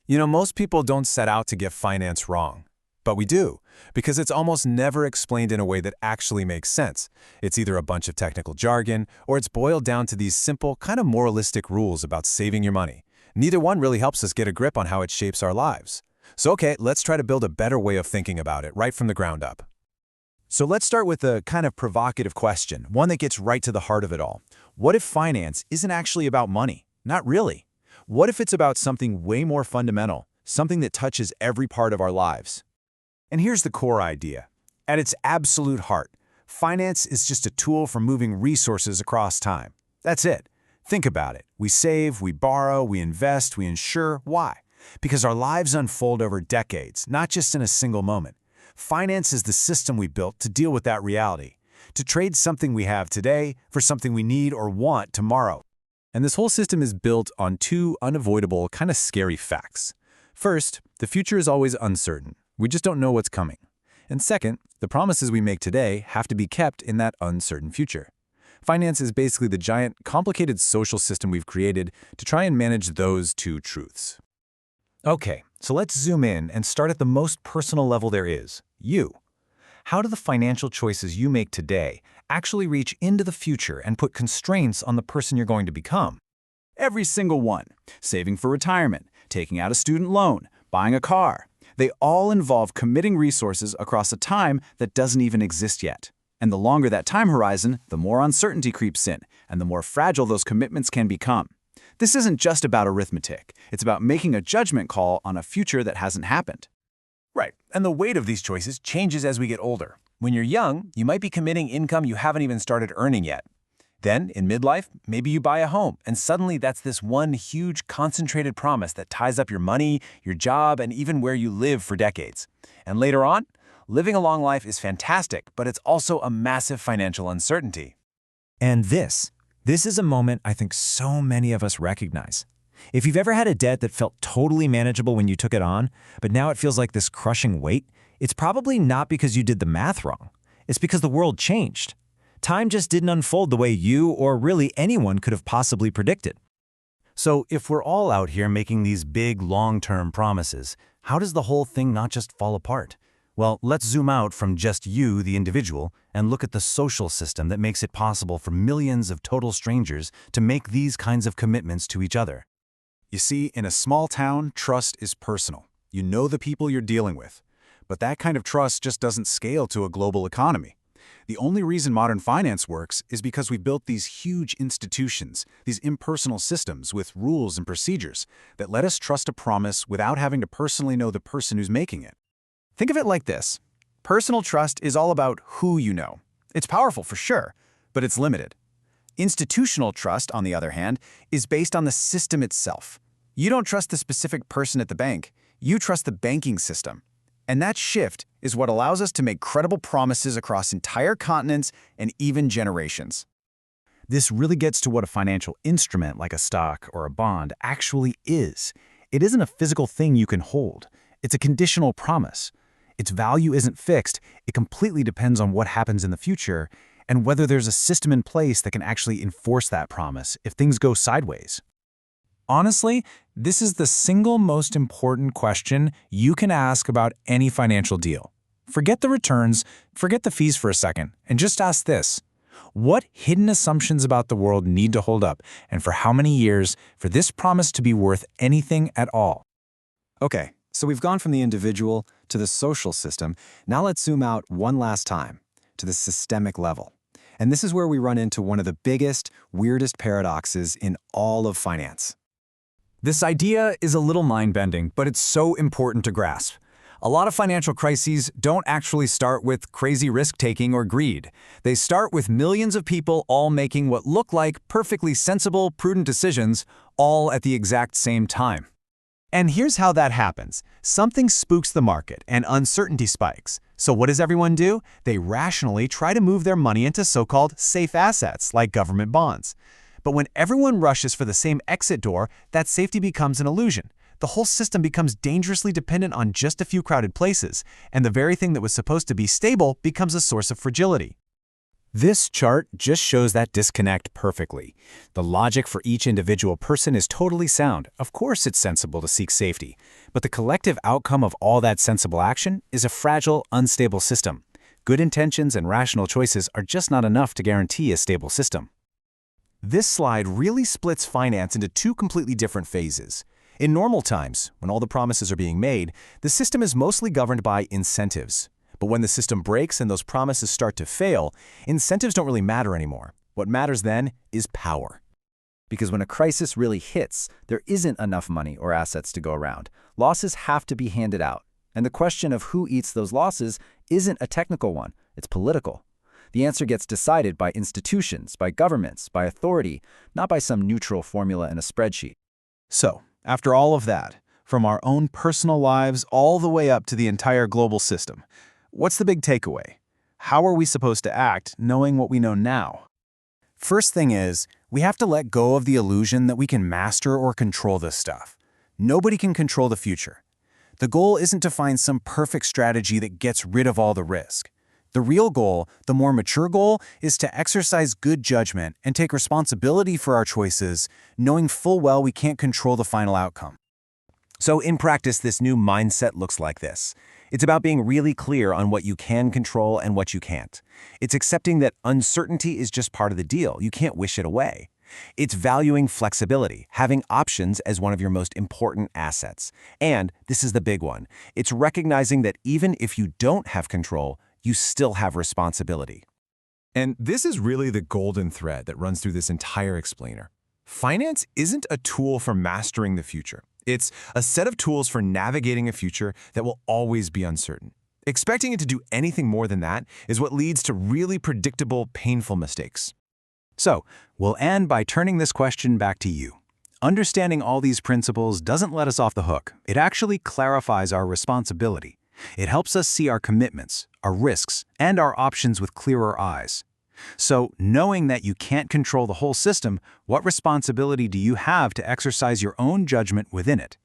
Most people don't set out to get finance wrong. But we do, because it's almost never explained in a way that actually makes sense. It's either a bunch of technical jargon, or it's boiled down to these simple, kind of moralistic rules about saving your money. Neither one really helps us get a grip on how it shapes our lives. So okay, let's try to build a better way of thinking about it right from the ground up. So let's start with a kind of provocative question, one that gets right to the heart of it all. What if finance isn't actually about money? Not really. What if it's about something way more fundamental, something that touches every part of our lives? And here's the core idea. At its absolute heart, finance is just a tool for moving resources across time. That's it. Think about it. We save, we borrow, we invest, we insure. Why? Because our lives unfold over decades, not just in a single moment. Finance is the system we built to deal with that reality, to trade something we have today for something we need or want tomorrow. And this whole system is built on two unavoidable, kind of scary facts. First, the future is always uncertain. We just don't know what's coming. And second, the promises we make today have to be kept in that uncertain future. Finance is basically the giant, complicated social system we've created to try and manage those two truths. Okay, so let's zoom in and start at the most personal level there is, you. How do the financial choices you make today actually reach into the future and put constraints on the person you're going to become? Every single one. Saving for retirement, taking out a student loan, buying a car. They all involve committing resources across a time that doesn't even exist yet. And the longer that time horizon, the more uncertainty creeps in, and the more fragile those commitments can become. This isn't just about arithmetic. It's about making a judgment call on a future that hasn't happened. Right, and the weight of these choices changes as we get older. When you're young, you might be committing income you haven't even started earning yet. Then, in midlife, maybe you buy a home, and suddenly that's this one huge concentrated promise that ties up your money, your job, and even where you live for decades. And later on, living a long life is fantastic, but it's also a massive financial uncertainty. And this is a moment I think so many of us recognize. If you've ever had a debt that felt totally manageable when you took it on, but now it feels like this crushing weight, it's probably not because you did the math wrong. It's because the world changed. Time just didn't unfold the way you or really anyone could have possibly predicted. So if we're all out here making these big, long-term promises, how does the whole thing not just fall apart? Well, let's zoom out from just you, the individual, and look at the social system that makes it possible for millions of total strangers to make these kinds of commitments to each other. You see, in a small town, trust is personal. You know the people you're dealing with. But that kind of trust just doesn't scale to a global economy. The only reason modern finance works is because we built these huge institutions, these impersonal systems with rules and procedures that let us trust a promise without having to personally know the person who's making it. Think of it like this. Personal trust is all about who you know. It's powerful for sure, but it's limited. Institutional trust, on the other hand, is based on the system itself. You don't trust the specific person at the bank. You trust the banking system. And that shift is what allows us to make credible promises across entire continents and even generations. This really gets to what a financial instrument like a stock or a bond actually is. It isn't a physical thing you can hold. It's a conditional promise. Its value isn't fixed. It completely depends on what happens in the future and whether there's a system in place that can actually enforce that promise if things go sideways. Honestly, this is the single most important question you can ask about any financial deal. Forget the returns, forget the fees for a second, and just ask this. What hidden assumptions about the world need to hold up, and for how many years, for this promise to be worth anything at all? Okay, so we've gone from the individual to the social system. Now let's zoom out one last time to the systemic level. And this is where we run into one of the biggest, weirdest paradoxes in all of finance. This idea is a little mind-bending, but it's so important to grasp. A lot of financial crises don't actually start with crazy risk-taking or greed. They start with millions of people all making what look like perfectly sensible, prudent decisions, all at the exact same time. And here's how that happens. Something spooks the market and uncertainty spikes. So what does everyone do? They rationally try to move their money into so-called safe assets, like government bonds. But when everyone rushes for the same exit door, that safety becomes an illusion. The whole system becomes dangerously dependent on just a few crowded places, and the very thing that was supposed to be stable becomes a source of fragility. This chart just shows that disconnect perfectly. The logic for each individual person is totally sound. Of course it's sensible to seek safety, but the collective outcome of all that sensible action is a fragile, unstable system. Good intentions and rational choices are just not enough to guarantee a stable system. This slide really splits finance into two completely different phases. In normal times, when all the promises are being made, the system is mostly governed by incentives. But when the system breaks and those promises start to fail, incentives don't really matter anymore. What matters then is power. Because when a crisis really hits, there isn't enough money or assets to go around. Losses have to be handed out. And the question of who eats those losses isn't a technical one, it's political. The answer gets decided by institutions, by governments, by authority, not by some neutral formula in a spreadsheet. So, after all of that, from our own personal lives all the way up to the entire global system, what's the big takeaway? How are we supposed to act knowing what we know now? First thing is, we have to let go of the illusion that we can master or control this stuff. Nobody can control the future. The goal isn't to find some perfect strategy that gets rid of all the risk. The real goal, the more mature goal, is to exercise good judgment and take responsibility for our choices, knowing full well we can't control the final outcome. So in practice, this new mindset looks like this. It's about being really clear on what you can control and what you can't. It's accepting that uncertainty is just part of the deal. You can't wish it away. It's valuing flexibility, having options as one of your most important assets. And this is the big one. It's recognizing that even if you don't have control, you still have responsibility. And this is really the golden thread that runs through this entire explainer. Finance isn't a tool for mastering the future. It's a set of tools for navigating a future that will always be uncertain. Expecting it to do anything more than that is what leads to really predictable, painful mistakes. So, we'll end by turning this question back to you. Understanding all these principles doesn't let us off the hook. It actually clarifies our responsibility. It helps us see our commitments, our risks, and our options with clearer eyes. So, knowing that you can't control the whole system, what responsibility do you have to exercise your own judgment within it?